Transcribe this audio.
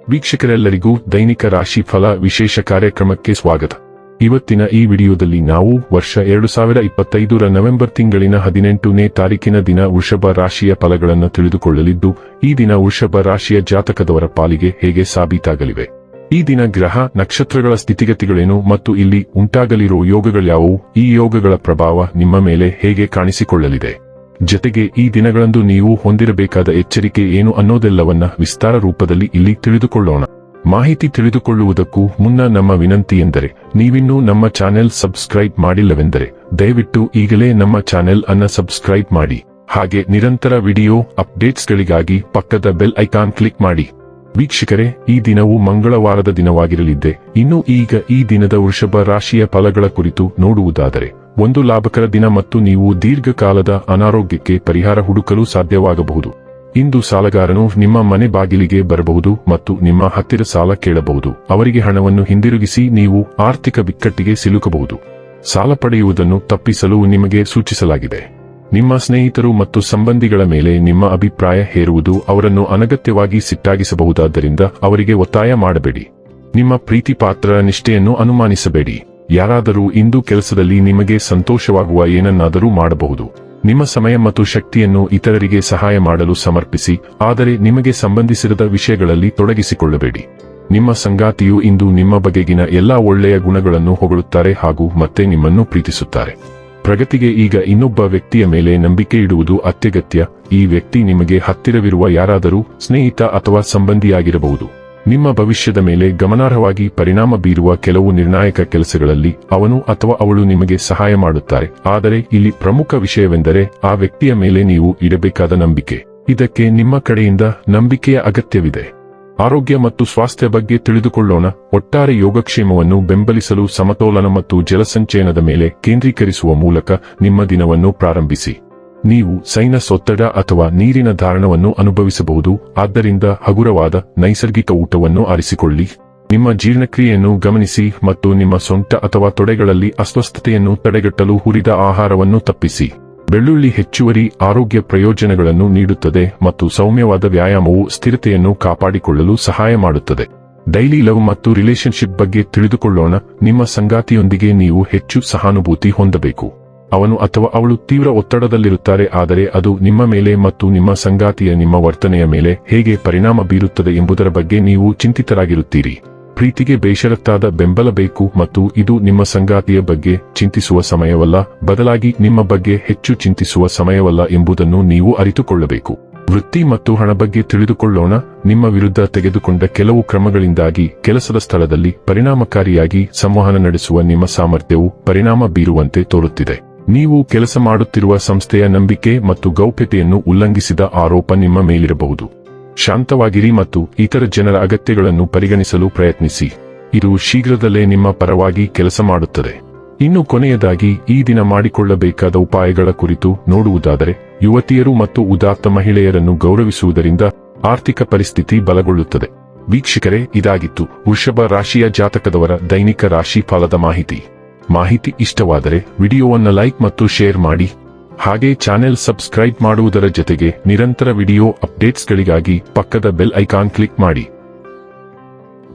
ವೀಕ್ಷಕರೆಲ್ಲರಿಗೂ ದೈನಿಕ ರಾಶಿ ಫಲ ವಿಶೇಷ ಕಾರ್ಯಕ್ರಮಕ್ಕೆ ಸ್ವಾಗತ. ಇವತ್ತಿನ ಈ ವಿಡಿಯೋದಲ್ಲಿ ನಾವು ವರ್ಷ 2025ರ ನವೆಂಬರ್ ತಿಂಗಳಿನ 18ನೇ ತಾರೀಕಿನ ದಿನ ವೃಷಭ ರಾಶಿಯ ಫಲಗಳನ್ನು ತಿಳಿದುಕೊಳ್ಳಲಿದ್ದು, ಈ ದಿನ ವೃಷಭ ರಾಶಿಯ ಜಾತಕದವರ ಪಾಲಿಗೆ ಹೇಗೆ ಸಾಬೀತಾಗಲಿವೆ, ಈ ದಿನ ಗ್ರಹ ನಕ್ಷತ್ರಗಳ ಸ್ಥಿತಿಗತಿಗಳೇನು ಮತ್ತು ಇಲ್ಲಿ ಉಂಟಾಗಲಿರುವ ಯೋಗಗಳ್ಯಾವುವು, ಈ ಯೋಗಗಳ ಪ್ರಭಾವ ನಿಮ್ಮ ಮೇಲೆ ಹೇಗೆ ಕಾಣಿಸಿಕೊಳ್ಳಲಿದೆ, ಜತೆಗೆ ಈ ದಿನಗಳಂದು ನೀವು ಹೊಂದಿರಬೇಕಾದ ಎಚ್ಚರಿಕೆ ಏನು ಅನ್ನೋದೆಲ್ಲವನ್ನ ವಿಸ್ತಾರ ರೂಪದಲ್ಲಿ ಇಲ್ಲಿ ತಿಳಿದುಕೊಳ್ಳೋಣ. ಮಾಹಿತಿ ತಿಳಿದುಕೊಳ್ಳುವುದಕ್ಕೂ ಮುನ್ನ ನಮ್ಮ ವಿನಂತಿ ಎಂದರೆ, ನೀವಿನ್ನೂ ನಮ್ಮ ಚಾನೆಲ್ ಸಬ್ಸ್ಕ್ರೈಬ್ ಮಾಡಿಲ್ಲವೆಂದರೆ ದಯವಿಟ್ಟು ಈಗಲೇ ನಮ್ಮ ಚಾನೆಲ್ ಅನ್ನ ಸಬ್ಸ್ಕ್ರೈಬ್ ಮಾಡಿ. ಹಾಗೆ ನಿರಂತರ ವಿಡಿಯೋ ಅಪ್ಡೇಟ್ಸ್ಗಳಿಗಾಗಿ ಪಕ್ಕದ ಬೆಲ್ ಐಕಾನ್ ಕ್ಲಿಕ್ ಮಾಡಿ. ವೀಕ್ಷಕರೇ, ಈ ದಿನವು ಮಂಗಳವಾರದ ದಿನವಾಗಿರಲಿದ್ದೆ. ಇನ್ನು ಈಗ ಈ ದಿನದ ವೃಷಭ ರಾಶಿಯ ಫಲಗಳ ಕುರಿತು ನೋಡುವುದಾದರೆ, ಒಂದು ಲಾಭಕರ ದಿನ ಮತ್ತು ನೀವು ದೀರ್ಘಕಾಲದ ಅನಾರೋಗ್ಯಕ್ಕೆ ಪರಿಹಾರ ಹುಡುಕಲು ಸಾಧ್ಯವಾಗಬಹುದು. ಇಂದು ಸಾಲಗಾರನು ನಿಮ್ಮ ಮನೆ ಬಾಗಿಲಿಗೆ ಬರಬಹುದು ಮತ್ತು ನಿಮ್ಮ ಹತ್ತಿರ ಸಾಲ ಕೇಳಬಹುದು. ಅವರಿಗೆ ಹಣವನ್ನು ಹಿಂದಿರುಗಿಸಿ ನೀವು ಆರ್ಥಿಕ ಬಿಕ್ಕಟ್ಟಿಗೆ ಸಿಲುಕಬಹುದು. ಸಾಲ ಪಡೆಯುವುದನ್ನು ತಪ್ಪಿಸಲು ನಿಮಗೆ ಸೂಚಿಸಲಾಗಿದೆ. ನಿಮ್ಮ ಸ್ನೇಹಿತರು ಮತ್ತು ಸಂಬಂಧಿಗಳ ಮೇಲೆ ನಿಮ್ಮ ಅಭಿಪ್ರಾಯ ಹೇರುವುದು ಅವರನ್ನು ಅನಗತ್ಯವಾಗಿ ಸಿಟ್ಟಾಗಿಸಬಹುದಾದ್ದರಿಂದ ಅವರಿಗೆ ಒತ್ತಾಯ ಮಾಡಬೇಡಿ. ನಿಮ್ಮ ಪ್ರೀತಿ ಪಾತ್ರರ ನಿಷ್ಠೆಯನ್ನು ಅನುಮಾನಿಸಬೇಡಿ. ಯಾರಾದರೂ ಇಂದು ಕೆಲಸದಲ್ಲಿ ನಿಮಗೆ ಸಂತೋಷವಾಗುವ ಏನನ್ನಾದರೂ ಮಾಡಬಹುದು. ನಿಮ್ಮ ಸಮಯ ಮತ್ತು ಶಕ್ತಿಯನ್ನು ಇತರರಿಗೆ ಸಹಾಯ ಮಾಡಲು ಸಮರ್ಪಿಸಿ, ಆದರೆ ನಿಮಗೆ ಸಂಬಂಧಿಸಿದ ವಿಷಯಗಳಲ್ಲಿ ತೊಡಗಿಸಿಕೊಳ್ಳಬೇಡಿ. ನಿಮ್ಮ ಸಂಗಾತಿಯು ಇಂದು ನಿಮ್ಮ ಬಗೆಗಿನ ಎಲ್ಲಾ ಒಳ್ಳೆಯ ಗುಣಗಳನ್ನು ಹೊಗಳುತ್ತಾರೆ ಹಾಗೂ ಮತ್ತೆ ನಿಮ್ಮನ್ನು ಪ್ರೀತಿಸುತ್ತಾರೆ. ಪ್ರಗತಿಗೆ ಈಗ ಇನ್ನೊಬ್ಬ ವ್ಯಕ್ತಿಯ ಮೇಲೆ ನಂಬಿಕೆ ಇಡುವುದು ಅತ್ಯಗತ್ಯ. ಈ ವ್ಯಕ್ತಿ ನಿಮಗೆ ಹತ್ತಿರವಿರುವ ಯಾರಾದರೂ ಸ್ನೇಹಿತ ಅಥವಾ ಸಂಬಂಧಿಯಾಗಿರಬಹುದು. ನಿಮ್ಮ ಭವಿಷ್ಯದ ಮೇಲೆ ಗಮನಾರ್ಹವಾಗಿ ಪರಿಣಾಮ ಬೀರುವ ಕೆಲವು ನಿರ್ಣಾಯಕ ಕೆಲಸಗಳಲ್ಲಿ ಅವನು ಅಥವಾ ಅವಳು ನಿಮಗೆ ಸಹಾಯ ಮಾಡುತ್ತಾರೆ. ಆದರೆ ಇಲ್ಲಿ ಪ್ರಮುಖ ವಿಷಯವೆಂದರೆ ಆ ವ್ಯಕ್ತಿಯ ಮೇಲೆ ನೀವು ಇಡಬೇಕಾದ ನಂಬಿಕೆ. ಇದಕ್ಕೆ ನಿಮ್ಮ ಕಡೆಯಿಂದ ನಂಬಿಕೆಯ ಅಗತ್ಯವಿದೆ. ಆರೋಗ್ಯ ಮತ್ತು ಸ್ವಾಸ್ಥ್ಯ ಬಗ್ಗೆ ತಿಳಿದುಕೊಳ್ಳೋಣ. ಒಟ್ಟಾರೆ ಯೋಗಕ್ಷೇಮವನ್ನು ಬೆಂಬಲಿಸಲು ಸಮತೋಲನ ಮತ್ತು ಜಲಸಂಚಯನದ ಮೇಲೆ ಕೇಂದ್ರೀಕರಿಸುವ ಮೂಲಕ ನಿಮ್ಮ ದಿನವನ್ನು ಪ್ರಾರಂಭಿಸಿ. ನೀವು ಸೈನಸ್ ಒತ್ತಡ ಅಥವಾ ನೀರಿನ ಧಾರಣವನ್ನು ಅನುಭವಿಸಬಹುದು, ಆದ್ದರಿಂದ ಹಗುರವಾದ ನೈಸರ್ಗಿಕ ಊಟವನ್ನು ಆರಿಸಿಕೊಳ್ಳಿ. ನಿಮ್ಮ ಜೀರ್ಣಕ್ರಿಯೆಯನ್ನು ಗಮನಿಸಿ ಮತ್ತು ನಿಮ್ಮ ಸೊಂಟ ಅಥವಾ ತೊಡೆಗಳಲ್ಲಿ ಅಸ್ವಸ್ಥತೆಯನ್ನು ತಡೆಗಟ್ಟಲು ಹುರಿದ ಆಹಾರವನ್ನು ತಪ್ಪಿಸಿ. ಬೆಳ್ಳುಳ್ಳಿ ಹೆಚ್ಚುವರಿ ಆರೋಗ್ಯ ಪ್ರಯೋಜನಗಳನ್ನು ನೀಡುತ್ತದೆ ಮತ್ತು ಸೌಮ್ಯವಾದ ವ್ಯಾಯಾಮವು ಸ್ಥಿರತೆಯನ್ನು ಕಾಪಾಡಿಕೊಳ್ಳಲು ಸಹಾಯ ಮಾಡುತ್ತದೆ. ಡೈಲಿ ಲವ್ ಮತ್ತು ರಿಲೇಶನ್ಶಿಪ್ ಬಗ್ಗೆ ತಿಳಿದುಕೊಳ್ಳೋಣ. ನಿಮ್ಮ ಸಂಗಾತಿಯೊಂದಿಗೆ ನೀವು ಹೆಚ್ಚು ಸಹಾನುಭೂತಿ ಹೊಂದಬೇಕು. ಅವನು ಅಥವಾ ಅವಳು ತೀವ್ರ ಒತ್ತಡದಲ್ಲಿರುತ್ತಾರೆ, ಆದರೆ ಅದು ನಿಮ್ಮ ಮೇಲೆ ಮತ್ತು ನಿಮ್ಮ ಸಂಗಾತಿಯ ನಿಮ್ಮ ವರ್ತನೆಯ ಮೇಲೆ ಹೇಗೆ ಪರಿಣಾಮ ಬೀರುತ್ತದೆ ಎಂಬುದರ ಬಗ್ಗೆ ನೀವು ಚಿಂತಿತರಾಗಿರುತ್ತೀರಿ. ಪ್ರೀತಿಗೆ ಬೇಷರತ್ತಾದ ಬೆಂಬಲ ಬೇಕು ಮತ್ತು ಇದು ನಿಮ್ಮ ಸಂಗಾತಿಯ ಬಗ್ಗೆ ಚಿಂತಿಸುವ ಸಮಯವಲ್ಲ, ಬದಲಾಗಿ ನಿಮ್ಮ ಬಗ್ಗೆ ಹೆಚ್ಚು ಚಿಂತಿಸುವ ಸಮಯವಲ್ಲ ಎಂಬುದನ್ನು ನೀವು ಅರಿತುಕೊಳ್ಳಬೇಕು. ವೃತ್ತಿ ಮತ್ತು ಹಣ ಬಗ್ಗೆ ತಿಳಿದುಕೊಳ್ಳೋಣ. ನಿಮ್ಮ ವಿರುದ್ಧ ತೆಗೆದುಕೊಂಡ ಕೆಲವು ಕ್ರಮಗಳಿಂದಾಗಿ ಕೆಲಸದ ಸ್ಥಳದಲ್ಲಿ ಪರಿಣಾಮಕಾರಿಯಾಗಿ ಸಂವಹನ ನಡೆಸುವ ನಿಮ್ಮ ಸಾಮರ್ಥ್ಯವು ಪರಿಣಾಮ ಬೀರುವಂತೆ ತೋರುತ್ತಿದೆ. ನೀವು ಕೆಲಸ ಮಾಡುತ್ತಿರುವ ಸಂಸ್ಥೆಯ ನಂಬಿಕೆ ಮತ್ತು ಗೌಪ್ಯತೆಯನ್ನು ಉಲ್ಲಂಘಿಸಿದ ಆರೋಪ ನಿಮ್ಮ ಮೇಲಿರಬಹುದು. ಶಾಂತವಾಗಿರಿ ಮತ್ತು ಇತರ ಜನರ ಅಗತ್ಯಗಳನ್ನು ಪರಿಗಣಿಸಲು ಪ್ರಯತ್ನಿಸಿ. ಇದು ಶೀಘ್ರದಲ್ಲೇ ನಿಮ್ಮ ಪರವಾಗಿ ಕೆಲಸ ಮಾಡುತ್ತದೆ. ಇನ್ನು ಕೊನೆಯದಾಗಿ ಈ ದಿನ ಮಾಡಿಕೊಳ್ಳಬೇಕಾದ ಉಪಾಯಗಳ ಕುರಿತು ನೋಡುವುದಾದರೆ, ಯುವತಿಯರು ಮತ್ತು ಉದಾತ್ತ ಮಹಿಳೆಯರನ್ನು ಗೌರವಿಸುವುದರಿಂದ ಆರ್ಥಿಕ ಪರಿಸ್ಥಿತಿ ಬಲಗೊಳ್ಳುತ್ತದೆ. ವೀಕ್ಷಕರೇ, ಇದಾಗಿತ್ತು ವೃಷಭ ರಾಶಿಯ ಜಾತಕದವರ ದೈನಿಕ ರಾಶಿ ಫಲದ ಮಾಹಿತಿ ಇಷ್ಟವಾದರೆ ವಿಡಿಯೋವನ್ನು ಲೈಕ್ ಮತ್ತು ಶೇರ್ ಮಾಡಿ. ಹಾಗೆ ಚಾನೆಲ್ ಸಬ್ಸ್ಕ್ರೈಬ್ ಮಾಡುವುದರ ಜೊತೆಗೆ ನಿರಂತರ ವಿಡಿಯೋ ಅಪ್ಡೇಟ್ಸ್ಗಳಿಗಾಗಿ ಪಕ್ಕದ ಬೆಲ್ ಐಕಾನ್ ಕ್ಲಿಕ್ ಮಾಡಿ.